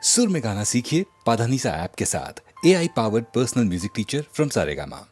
सुर में गाना सीखिए पाधानीसा ऐप के साथ। AI powered personal music teacher from Saregama.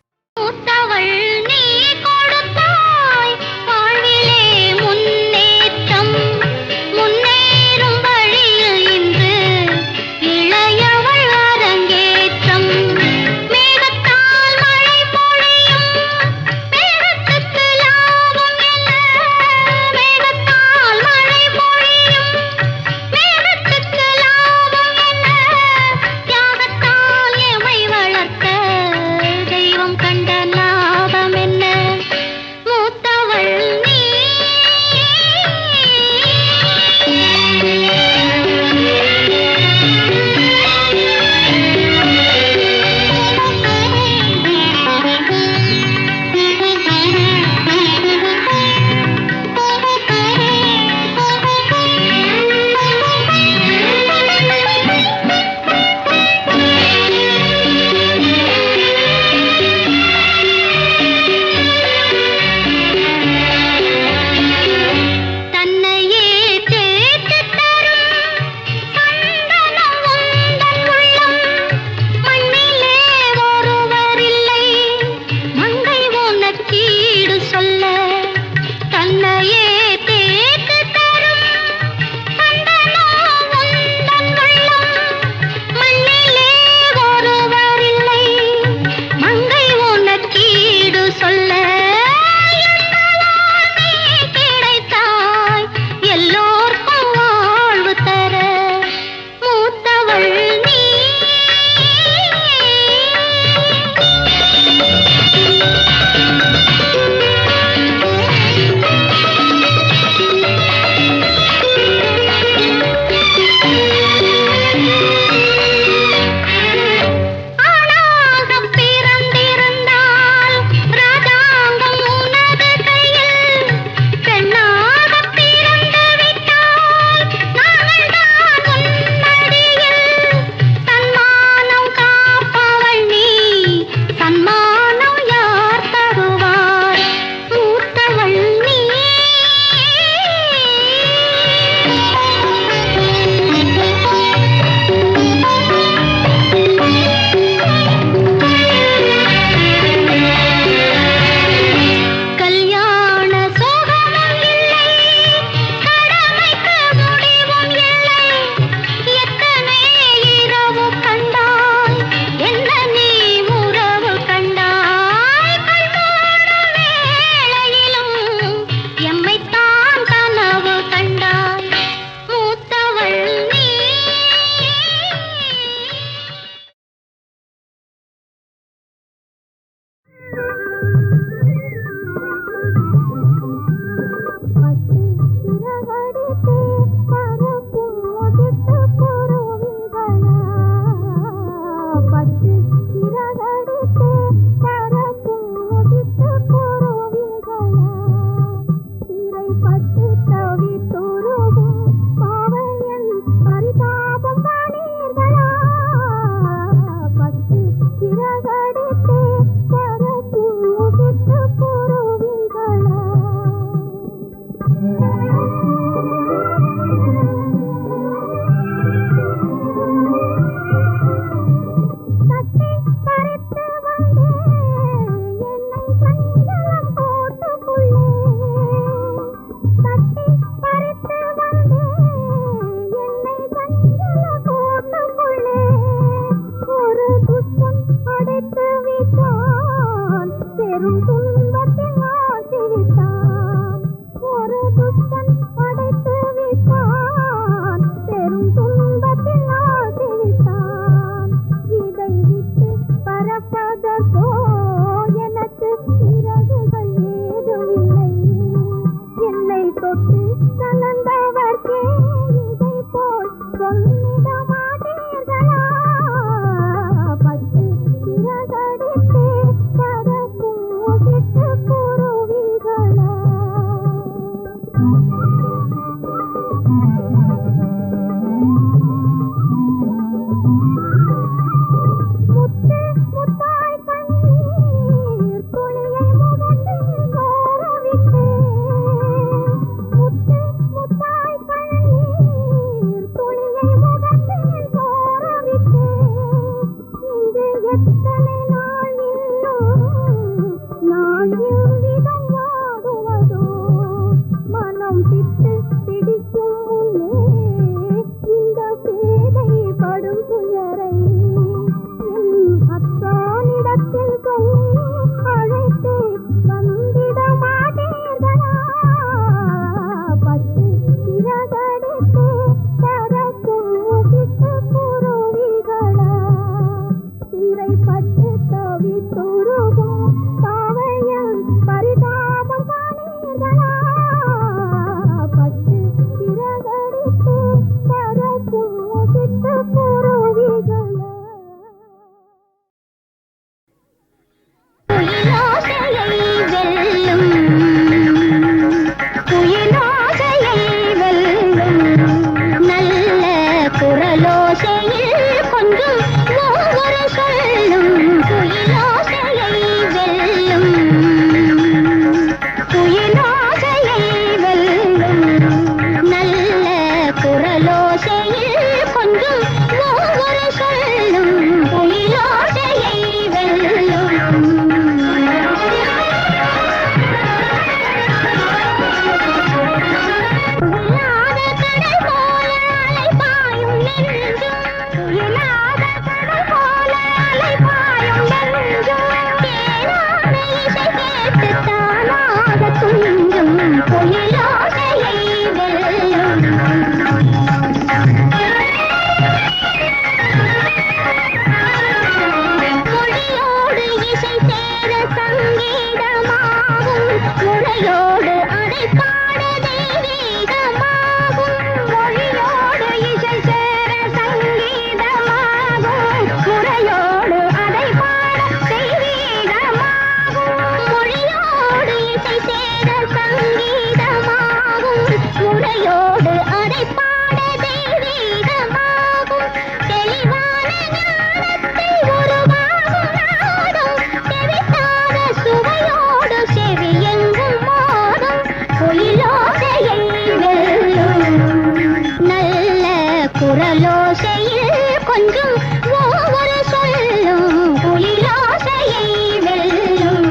ஓசையில் கொஞ்சம் ஒவ்வொரு சொல்லும் குயிலோசையை வெல்லும்.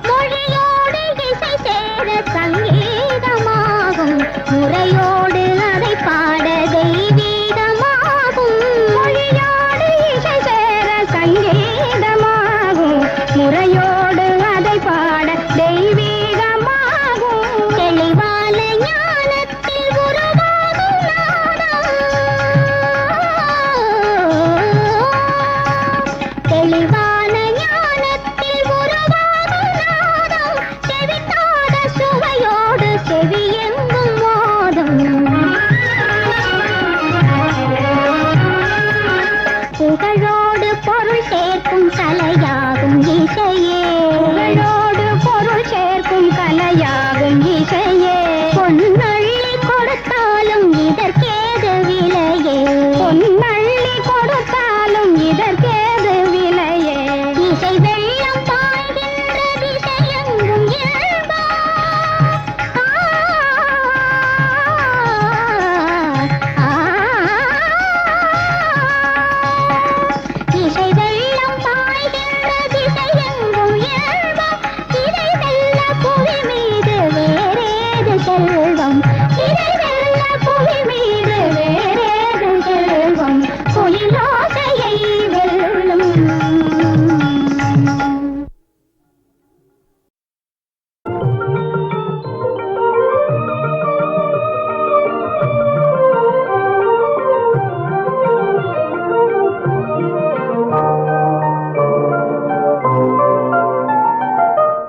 மொழியோடு இசை சேர சங்கீதமாகும், முறையோடு அதை பாட தெய்வீகமாகும். மொழியோடு இசை சேர சங்கீதமாகும், முறையோடு அதை பாட தெய்வீகமாகும். தெளிவான ஞானத்தில் உருவாகும் நாதம், தெளிவான ஞானத்தில் உருவாகும் நாதம், செவிட்டாத சுவையோடு செவியெங்கும் மோதும். புகழோடு பொருள் சேர்க்கும் கலையாகும் இசையே, புகழோடு பொருள் சேர்க்கும் கலையாகும் இசையே. பொன்னள்ளி கொடுத்தாலும் இதற்கேது விலையே, பொன்னள்ளி கொடுத்தாலும் இதற்கேது விலையே. இசை வெள்ளம் பாய்கின்ற திசையெங்கும் இயல்பா. இசை வெள்ளம் பாய்கின்ற திசையெங்கும் இயல்பா. இதை வெல்ல புவி மீது வேறேது செல்வம், இதை வெல்ல புவி மீது வேறேது செல்வம், குயிலோசையை வெல்லும்.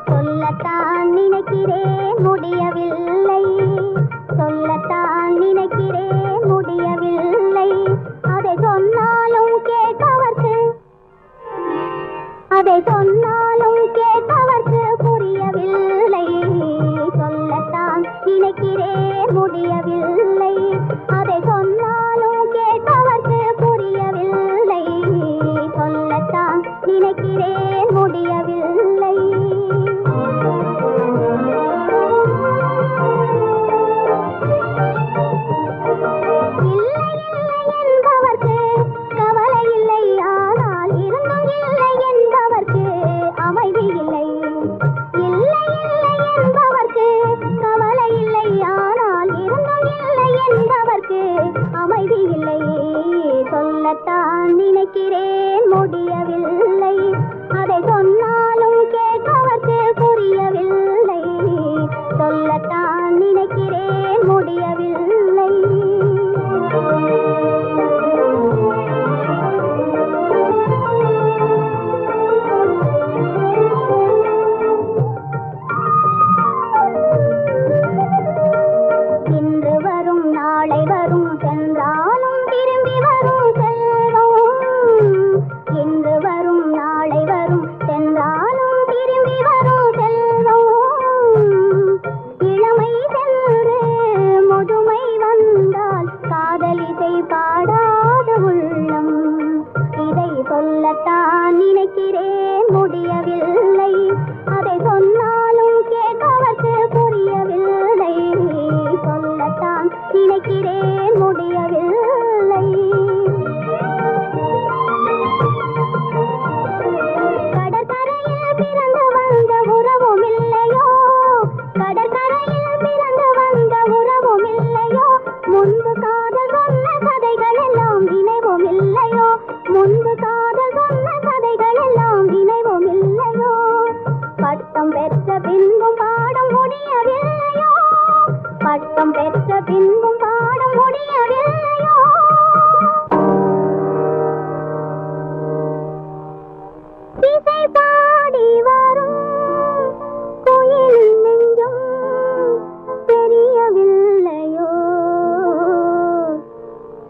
சொல்லத்தான் நினைக்கிறேன் முடியவில்லை, சொல்லத்தான் நினைக்கிறேன் முடியவில்லை. அதை சொன்னாலும் கேட்பவர்க்கு, அதை சொன்னாலும் கேட்பவர்க்கு புரியவில்லை. சொல்லத்தான் நினைக்கிறேன் முடியவில்லை, அதை சொன்னாலும் கேட்பவர்க்கு புரியவில்லை. சொல்லத்தான் நினைக்கிறேன் முடியவில்லை. இல்லை இல்லை என்பவர்க்கு கவலை இல்லை, ஆனால் இருந்தும் இல்லை என்பவர்க்கு அமைதி இல்லை. இல்லை இல்லை என்பவர்க்கு கவலை இல்லை, ஆனால் இருந்தும் இல்லை என்பவர்க்கு அமைதி இல்லை. சொல்லத்தான் நினைக்கிறேன் முடியவில்லை, அதை சொன்னாலும் கேட்பவர்க்கு புரியவில்லை. சொல்லத்தான் நினைக்கிறேன் முடியவில்லை. இன்று வரும் நாளை வரும் சென்றாலும் திரும்பி வரும் செல்வம். இன்று வரும் நாளை வரும் சென்றாலும் திரும்பி வரும் செல்வம். இளமை சென்று முதுமை வந்தால் காதலிசை பாடாத உள்ளம். இதை சொல்லத்தான் நினைக்கிறேன் முடியவில்லை, அதை சொன்னாலும் கேட்பவர்க்கு புரியவில்லை. சொல்லத்தான் நினைக்கிறேன் முடியவில்லை. கடற்கரையில் பிறந்து வந்த உறவும் இல்லையோ, கடற்கரையில் பிறந்து வந்த உறவும் இல்லையோ. முன்பு காதல் சொன்ன கதைகள் எல்லாம் நினைவும் இல்லையோ, முன்பு காதல் சொன்ன கதைகள் எல்லாம் நினைவும் இல்லையோ. பட்டம் பெற்ற பின்பும் பாட முடியவில்லையோ, பட்டம் பெற்ற பின்பும் பாட முடியவில்லையோ. இசை பாடி வரும் குயில் நெஞ்சம் தெரியவில்லையோ.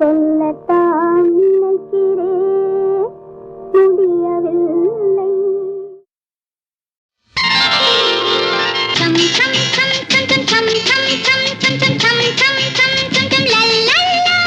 சொல்லத்தான் நினைக்கிறேன் முடியவில்லை. சம் சம் சம் சம் சம் சம் சம் சம் சம் சம் சம் சம் சம் சம் சம் லல்லா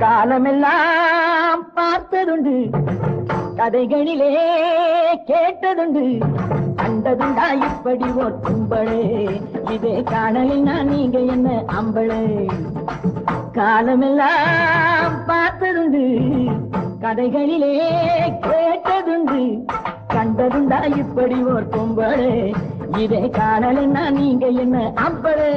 காலமெல்லாம் பார்த்ததுண்டு, கதைகளிலே கேட்டதுண்டு, கண்டதுண்டா இப்படி ஓர் கும்பளே, இதே காணலில் நான் நீங்க என்ன அம்பளே. காலமெல்லாம் பார்த்ததுண்டு, கதைகளிலே கேட்டதுண்டு, கண்டதுண்டா இப்படி ஓர் கும்பளே, இதே காணலில் நான் நீங்க என்ன அம்பளே.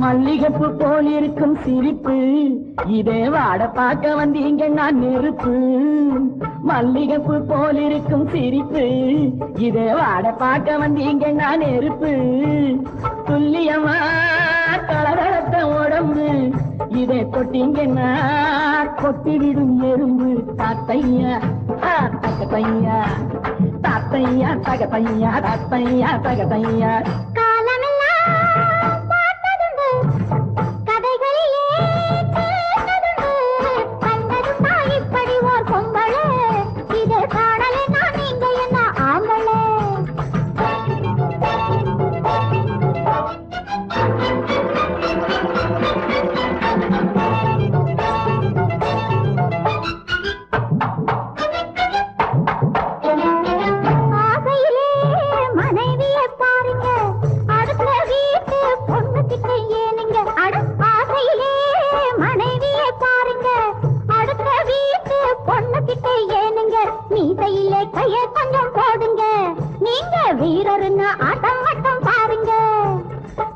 மல்லிகைப்பூ போல் இருக்கும் சிரிப்பு, இதே வாட பார்க்க வந்தீங்க நான் நெருப்பு. மல்லிகைப்பூ போல் இருக்கும் சிரிப்பு, இதே வாட பார்க்க வந்தீங்க நான் நெருப்பு. துல்லியமா தளவளத்த உடம்பு, இதை தொட்டீங்கன்னா கொட்டிவிடும் எறும்பு. தாத்தையா தகத்தையா, தாத்தையா தகத்தையா, தாத்தையா தகத்தையா.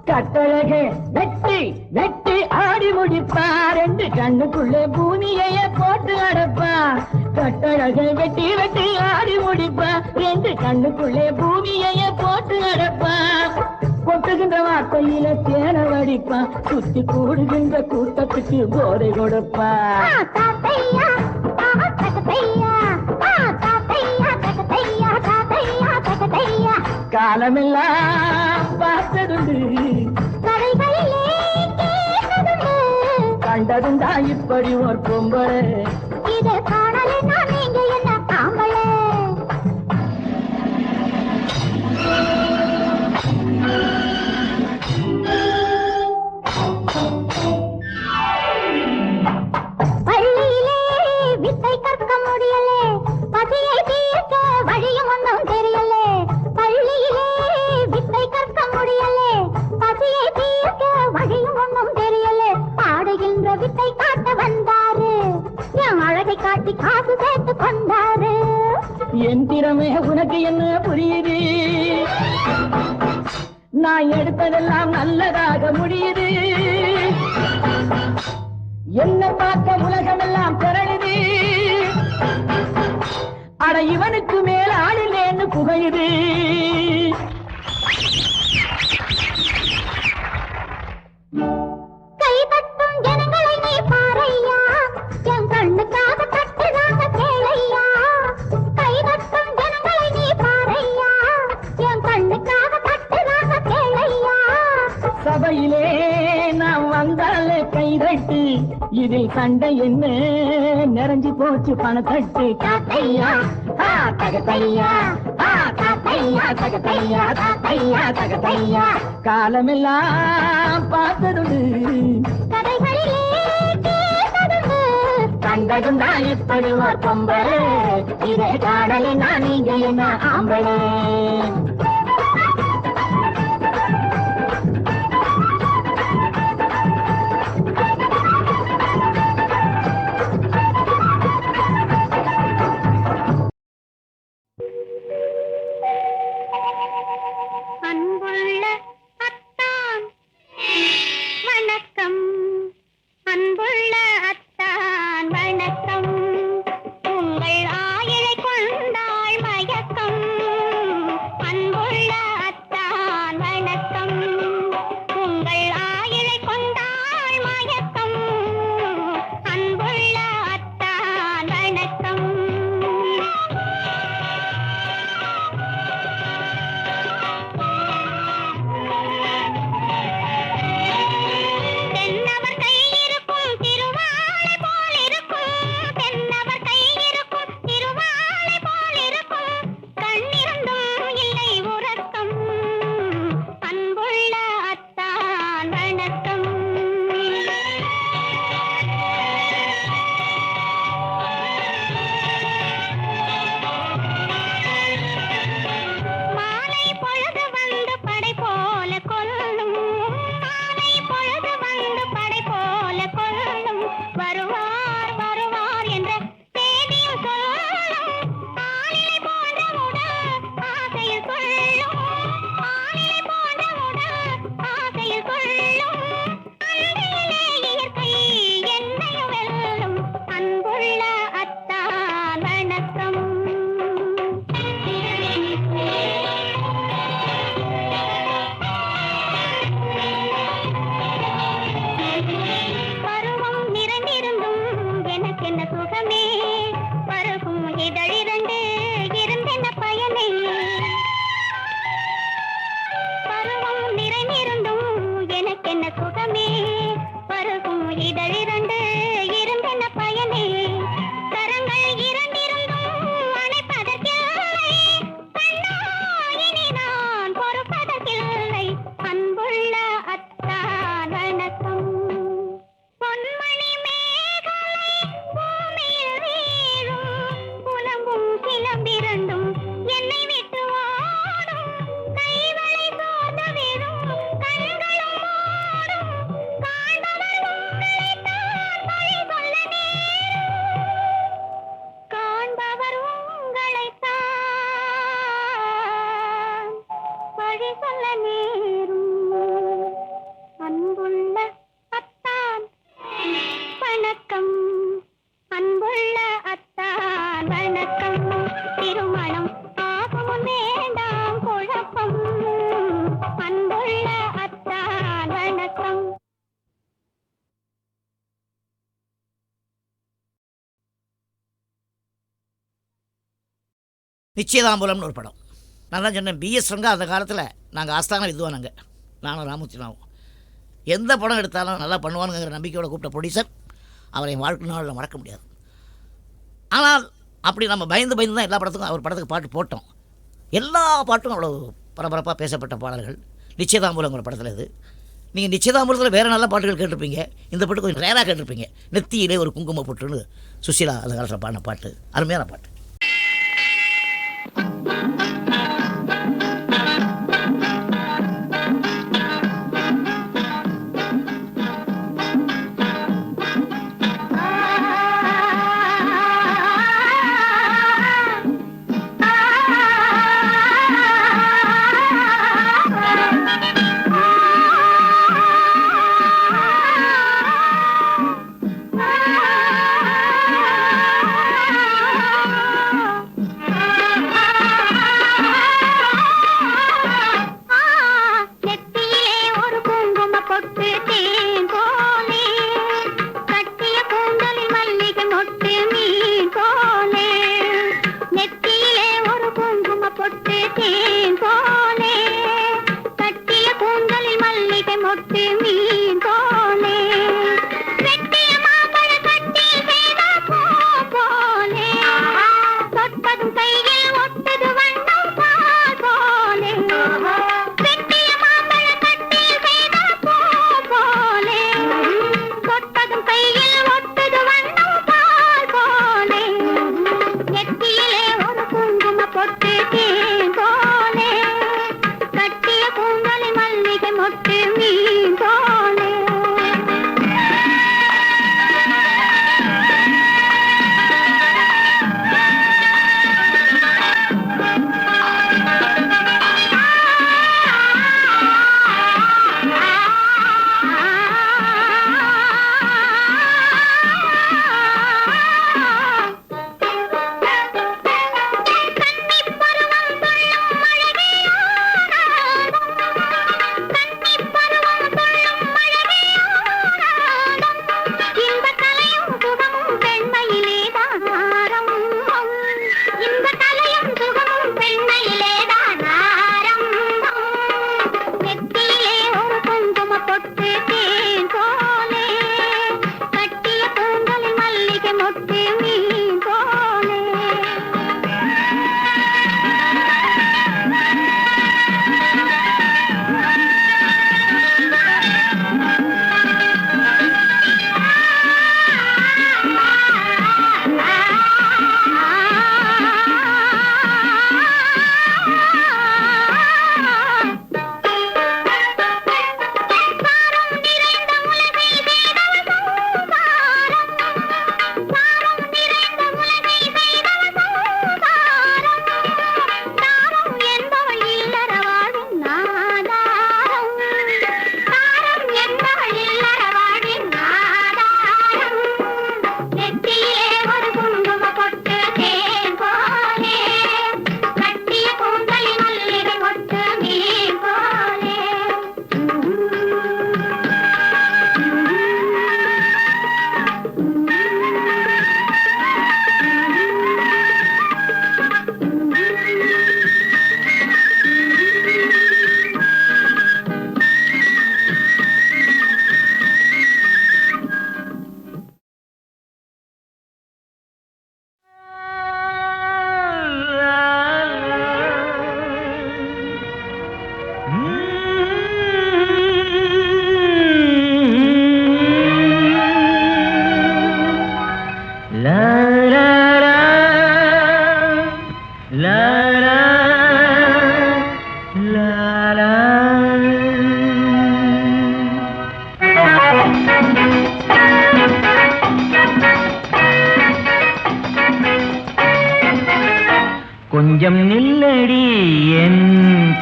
கட்டழகே வெட்டி வெட்டி ஆடி முடிப்பா, ரெண்டு கண்ணுக்குள்ளே பூமியைய போட்டு அடப்பா. கட்டழகை வெட்டி வெட்டி ஆடி முடிப்பா, ரெண்டு கண்ணுக்குள்ளே பூமியைய போட்டு அடப்பா. கொட்டுகின்ற வார்த்தையில தேன வடிப்பா, சுத்தி கூடுகின்ற கூட்டத்துக்கு போதை கொடுப்பா. காலமெல்லாம் பார்த்ததுண்டு, கண்டதுண்டா இப்படி ஒரு பொம்பளை, இதை காணலே நான் நீங்க என்ன ஆம்பளை. பள்ளியிலே வித்தை கற்க முடியலே, பசியை தீர்க்க வழியும் ஒன்றும் தெரியலே. பள்ளியிலே வித்தை கற்க முடியலே, பசியை தீர்க்க வழியும் ஒன்றும் தெரியலே. பாடுகின்ற வித்தை காட்ட வந்தாரு, என் அழகை காட்டி காசு சேர்த்து கொண்டாரு. என் திறமை உனக்கு என்ன புரியுது, நான் எடுத்ததெல்லாம் நல்லதாக முடியுது. என்ன பார்க்க உலகமெல்லாம் திரளுது, அட இவனுக்கு மேல ஆளில்லேன்னு புகழுது. கைதட்டும் ஜனங்களை நீ பாரையா, என் கண்ணுக்காக தட்டுறாங்க கேளையா. கைதட்டும் ஜனங்களை நீ பாரையா, என் கண்ணுக்காக தட்டுறாங்க கேளையா. சபையிலே நான் வந்தாலே கைதட்டு, இதில் சண்டை என்ன நிறைஞ்சு போச்சு பணத்தட்டு. தாத்தையா தகத்தையா, தாத்தையா தகத்தையா, தாத்தையா தகத்தையா. காலமெல்லாம் பார்த்ததுண்டு, கதைகளிலே கேட்டதுண்டு, கண்டதுண்டா இப்படி ஒரு பொம்பளை, இதை காடலை நான் நீங்க என்ன ஆம்பளை. அன்புள்ள மொழி சொல்ல நேரும் அன்புள்ள அத்தான் வணக்கம் அன்புள்ள அத்தான் வணக்கம் திருமணம் ஆகும் வேண்டாம் குழப்பம் அன்புள்ள அத்தான் வணக்கம். நிச்சயதாம்பூலம்னு ஒரு படம். நான் தான் சொன்னேன், பிஎஸ் ரங்கா அந்த காலத்தில் நாங்கள் ஆஸ்தான வித்வானுங்க, நானும் ராமூர்த்தினாவும். எந்த படம் எடுத்தாலும் நல்லா பண்ணுவானுங்கிற நம்பிக்கையோட கூப்பிட்ட ப்ரொடியூசர் அவரை என் வாழ்க்கை நாளில் மறக்க முடியாது. ஆனால் அப்படி நம்ம பயந்து தான் எல்லா படத்துக்கும் அவர் படத்துக்கு பாட்டு போட்டோம். எல்லா பாட்டும் அவ்வளோ பரபரப்பாக பேசப்பட்ட பாடல்கள். நிச்சயதாம்பூலங்கிற படத்தில் இது. நீங்கள் நிச்சயதாம்பூலத்தில் வேறு நல்ல பாட்டுகள் கேட்டிருப்பீங்க, இந்த பாட்டு கொஞ்சம் ரேராக கேட்டிருப்பீங்க. நெத்தியிலே ஒரு குங்கும போட்டுன்னு சுஷீலா அந்த காலத்தில் பாடின பாட்டு, அருமையான பாட்டு.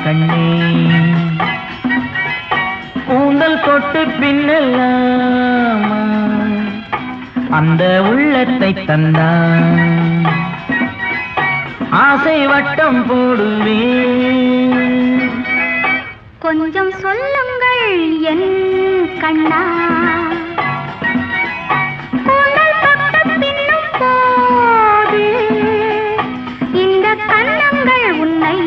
கண்ணே கூந்தல் தொட்டு பின்னலாமா அந்த உள்ளத்தை தந்தான் ஆசை வட்டம் போடுவேன் கொஞ்சம் சொல்லுங்கள் என் கண்ணா கூந்தல் தொட்டு பின்னும் போது இந்த கண்ணங்கள் உன்னை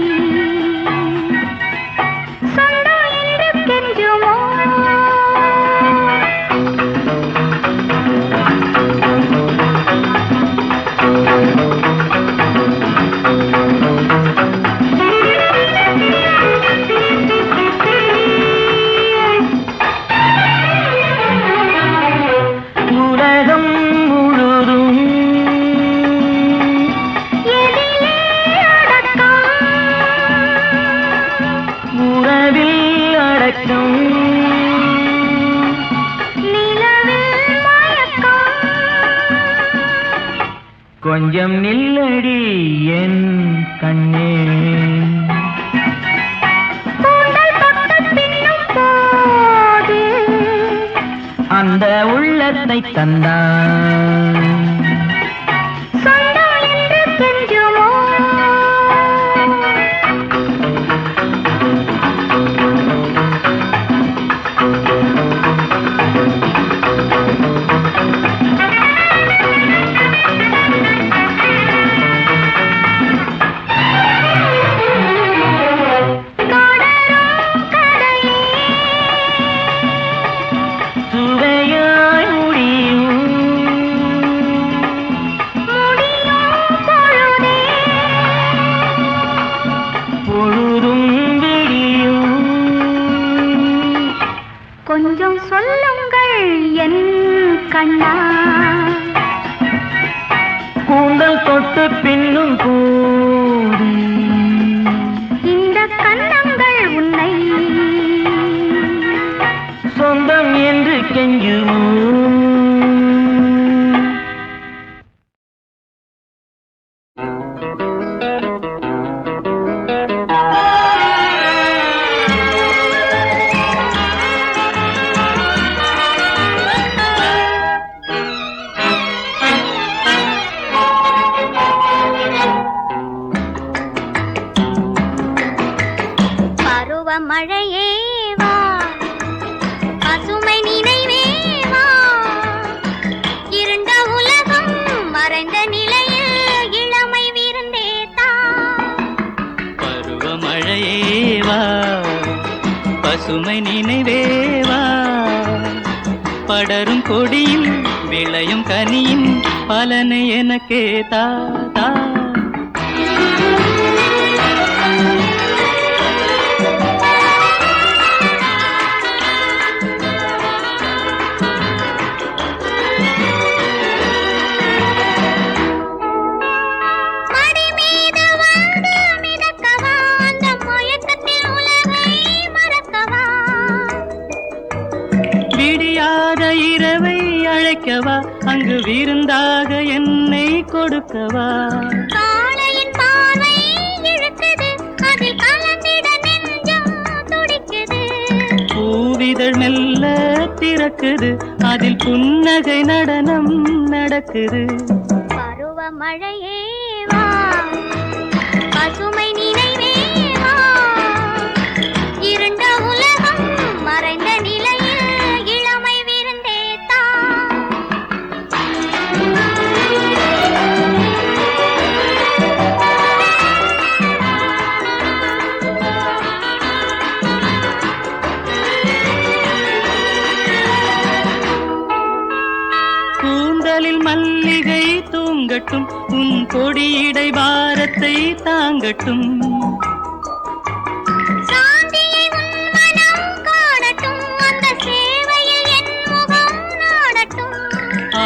சொந்தம் என்று கெஞ்சுமோ கொஞ்சம் நில்லடி என் கண்ணே கூந்தல் தொட்டு பின்னும் போது அந்த உள்ளத்தை தந்தான் சொந்தம் என்று கெஞ்சுமோ கொஞ்சம் சொல்லுங்கள் என் கண்ணா கூந்தல் தொட்டு பின்னும் போது இந்த கண்ணங்கள் உன்னை சொந்தம் என்று கெஞ்சுமோ மழையே வா பசுமை நினைவே வா இருண்ட உலகம் மறைந்த நிலையில் இளமை விருந்தேத்தா பருவமழையே வா பசுமை நினைவே வா படரும் கொடியில் விளையும் கனியின் பலனை எனக்கே தா தா அங்கு விருந்தாக என்னை கொடுக்கவா காளையின் பார்வை இழுக்குது அதில் கலந்திட நெஞ்சம் துடிக்குது பூவிதழ் மெல்ல திறக்குது அதில் புன்னகை நடனம் நடக்குது பருவ மழையே வா பசுமை நினைவே வா இருண்ட உலகம் மறைந்த நிலையில் இளமை விருந்தேத்தா கூந்தலில் மல்லிகை தூங்கட்டும் உன் கொடியடை பாரத்தை தாங்கட்டும் சாந்தியை உன் மனம் காணட்டும் அந்த சேவையில் என் முகம் நாடட்டும்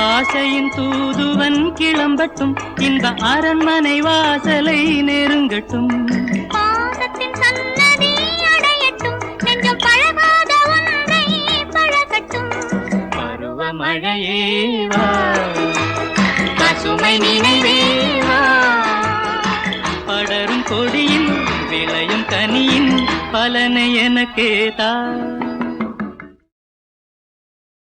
ஆசையின் தூதுவன் கிளம்பட்டும் இந்த அரண்மனை வாசலை நெருங்கட்டும் பாசத்தின் சன்னதி அடையட்டும் நெஞ்சம் பழகாத ஒன்றை பழகட்டும் பருவமழையே வா பசுமை நினைவே வா படரும் கொடியில் விளையும் கனியின் பலனை எனக்கே தா